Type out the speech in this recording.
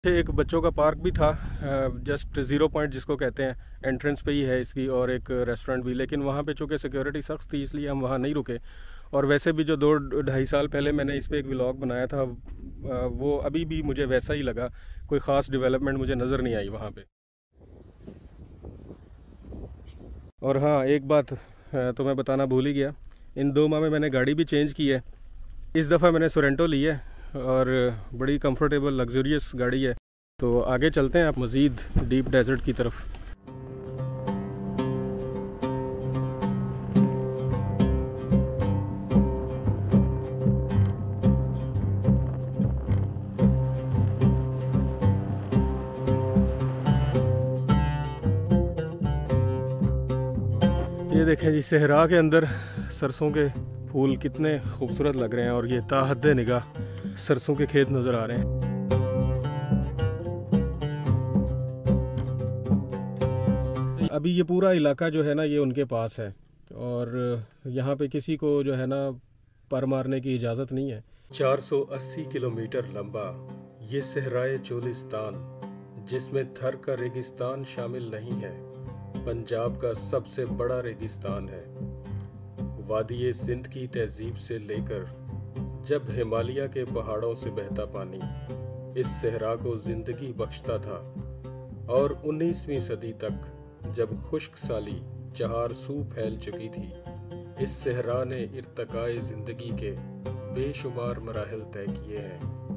एक बच्चों का पार्क भी था, जस्ट 0 पॉइंट जिसको कहते हैं, एंट्रेंस पे ही है इसकी, और एक रेस्टोरेंट भी। लेकिन वहाँ पे चूँकि सिक्योरिटी सख्त थी इसलिए हम वहाँ नहीं रुके। और वैसे भी जो 2-2.5 साल पहले मैंने इस पे एक व्लॉग बनाया था, वो अभी भी मुझे वैसा ही लगा। कोई ख़ास डेवलपमेंट मुझे नज़र नहीं आई वहाँ पे। और हाँ, एक बात तो मैं बताना भूल ही गया, इन 2 माह में मैंने गाड़ी भी चेंज की है। इस दफ़ा मैंने सोरेंटो ली है और बड़ी कंफर्टेबल लग्जरियस गाड़ी है। तो आगे चलते हैं आप मज़ीद डीप डेजर्ट की तरफ। ये देखें जी, सहरा के अंदर सरसों के फूल कितने खूबसूरत लग रहे हैं, और ये ताहद निगाह सरसों के खेत नज़र आ रहे हैं। अभी ये पूरा इलाका जो है ना, ये उनके पास है, और यहाँ पे किसी को जो है ना पर मारने की इजाज़त नहीं है। 480 किलोमीटर लंबा ये सहराए चोलिस्तान, जिसमें थर का रेगिस्तान शामिल नहीं है, पंजाब का सबसे बड़ा रेगिस्तान है। वादिये सिंध की तहजीब से लेकर जब हिमालय के पहाड़ों से बहता पानी इस सहरा को जिंदगी बख्शता था, और 19वीं सदी तक जब खुश्क साली चार सू फैल चुकी थी, इस सहरा ने इर्तकाए जिंदगी के बेशुमार मराहल तय किए हैं।